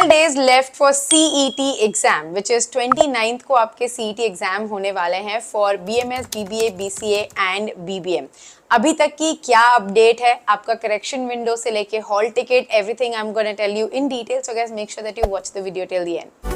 12 days left for CET exam, which is 29th को आपके CET exam होने वाले हैं for BMS, BBA, BCA and BBM। अभी तक की क्या अपडेट है आपका करेक्शन विंडो से लेके hall ticket, everything I am gonna tell you in detail, so guys make sure that you watch the video till the end.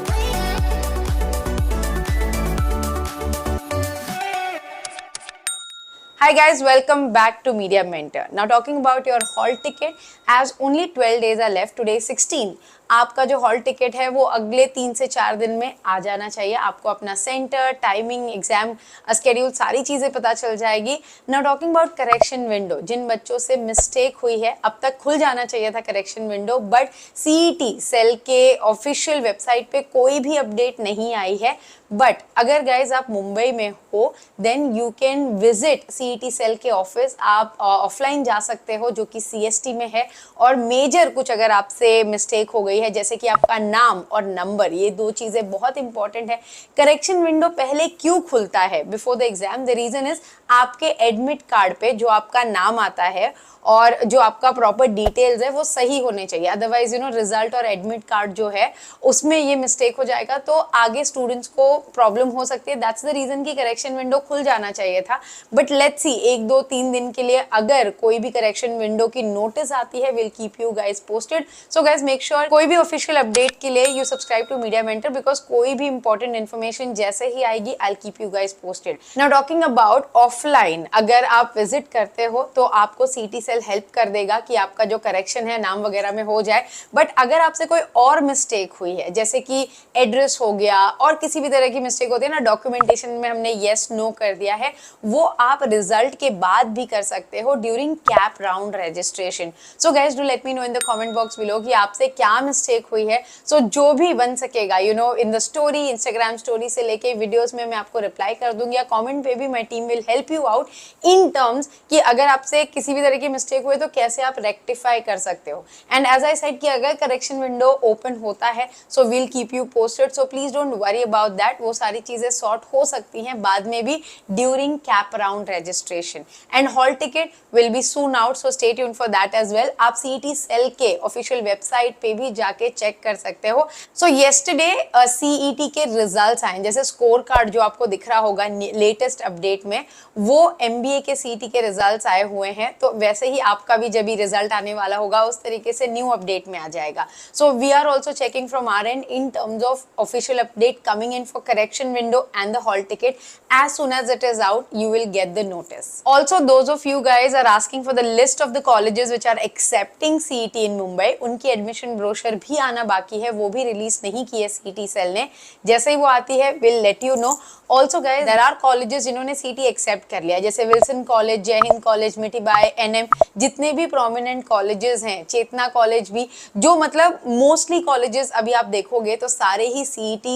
Hi guys, welcome back to Media Mentor. Now talking about your hall ticket, as only 12 days are left, today 16. आपका जो hall ticket है वो अगले 3 से 4 दिन में आ जाना चाहिए। आपको अपना सेंटर, टाइमिंग, एग्जाम स्केड्यूल सारी चीज़ें पता चल जाएगी। Now talking about correction window, जिन बच्चों से मिस्टेक हुई है, अब तक खुल जाना चाहिए था correction window, but CET cell के ऑफिशियल वेबसाइट पे कोई भी अपडेट नहीं आई है। बट अगर गाइज आप मुंबई में हो then you can visit CET cell के ऑफिस। आप ऑफलाइन जा सकते हो जो कि CST में है, और मेजर कुछ अगर आपसे मिस्टेक हो गई है जैसे कि आपका नाम और नंबर, ये दो चीजें बहुत इंपॉर्टेंट है। करेक्शन विंडो पहले क्यों खुलता है before the exam? The reason is आपके एडमिट कार्ड पे जो आपका नाम आता है और जो आपका प्रॉपर डिटेल्स है वो सही होने चाहिए। अदरवाइज रिजल्ट और एडमिट कार्ड जो है उसमें ये मिस्टेक हो जाएगा तो आगे स्टूडेंट्स को प्रॉब्लम हो सकती है। दैट्स द रीजन कि करेक्शन विंडो खुल जाना चाहिए था। बट लेट्स सी, 1-2-3 दिन के लिए अगर कोई भी करेक्शन विंडो की नोटिस आती है, will keep you guys posted. So guys make sure कोई भी ऑफिशियल अपडेट के लिए you subscribe to Media Mentor, because कोई भी इंपॉर्टेंट इन्फॉर्मेशन जैसे ही आएगी I will keep you guys posted. Now talking about offline, अगर आप विजिट करते हो तो आपको CET सेल हेल्प कर देगा कि आपका जो करेक्शन है नाम वगैरह में हो जाए। बट अगर आपसे कोई और मिस्टेक हुई है जैसे कि एड्रेस हो गया और किसी भी तरह की मिस्टेक होती है ना, डॉक्यूमेंटेशन में हमने येस नो कर दिया है, वो आप रिजल्ट के बाद भी कर सकते हो during CAP round registration. So guys do let me know in the comment box below कि आपसे क्या मिस्टेक हुई है। सो जो भी बन सकेगा in the story, Instagram story से लेके वीडियोस में मैं आपको रिप्लाई कर दूंगी, या कमेंट पे भी my team will help you out in terms कि अगर आपसे किसी भी तरह की मिस्टेक हुई तो कैसे आप रेक्टिफाई कर सकते हो। एंड एज आई सेड कि अगर करेक्शन विंडो ओपन होता है so will keep you posted, so please don't worry about that. वो सारी चीजें सॉर्ट हो सकती हैं बाद में भी during CAP round registration. And hall ticket will be soon out, so stay tuned for that as well. आप CET सेल के ऑफिशियल वेबसाइट पे भी जाके चेक कर सकते हो। सो येस्टरडे CET के रिजल्ट्स आए, जैसे स्कोर कार्ड जो आपको दिख रहा होगा लेटेस्ट अपडेट में, वो MBA के CET के रिजल्ट्स आए हुए हैं। तो वैसे ही आपका भी जब भी रिजल्ट आने वाला होगा उस तरीके से न्यू अपडेट में आ जाएगा। So we are also checking from our end in terms of official update coming in for correction window and the hall ticket. As soon as it is out, you will get the notice. Also, those of you guys are asking for the list of the colleges which are accepting CET in Mumbai. उनकी admission brochure भी आना बाकी है, वो भी release नहीं की है CET सेल ने। जैसे ही वो आती है will let you know. Also guys there are colleges जिन्होंने CET एक्सेप्ट कर लिया, जैसे विल्सन कॉलेज, जय हिंद कॉलेज, मिठीबाई, NM, जितने भी प्रोमिनेंट कॉलेजेस हैं, चेतना कॉलेज भी, जो मतलब मोस्टली कॉलेजेस अभी आप देखोगे तो सारे ही CET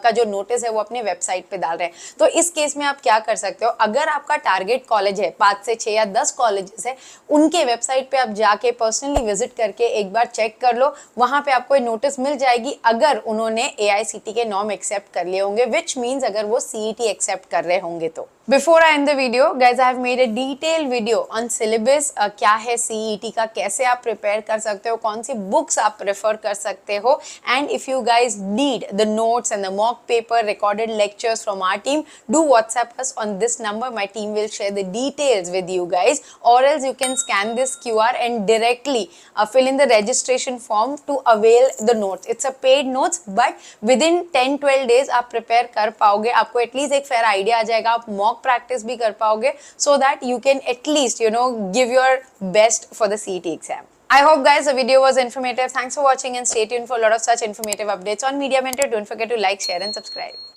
का जो नोटिस है वो अपने वेबसाइट पे डाल रहे हैं। तो इस केस में आप क्या कर सकते हो, अगर आपका टारगेट कॉलेज है, 5 से 6 या 10 कॉलेजेस है, उनके वेबसाइट पे आप जाके पर्सनली विजिट करके एक बार चेक कर लो। वहां पे आपको नोटिस मिल जाएगी अगर उन्होंने AICT के नॉर्म एक्सेप्ट कर लिए होंगे, विच मीन्स अगर वो CET एक्सेप्ट कर रहे होंगे तो। Before I end the video, guys, I have made a detailed video on syllabus, क्या है CET का, कैसे आप प्रिपेयर कर सकते हो, कौन सी बुक्स आप प्रेफर कर सकते हो। And if you guys need the notes and the mock paper, recorded lectures from our team, do WhatsApp us on this number. My team will share the details with you guys, or else you can scan this QR and directly fill in the registration form to avail the notes. It's a paid notes, but within 10-12 days आप prepare कर पाओगे, आपको at least एक fair idea आ जाएगा, आप mock practice भी कर पाओगे, so that you can at least give your best for the CET exam. I hope guys the video was informative. Thanks for watching and stay tuned for a lot of such informative updates on Media Mentor. Don't forget to like, share and subscribe.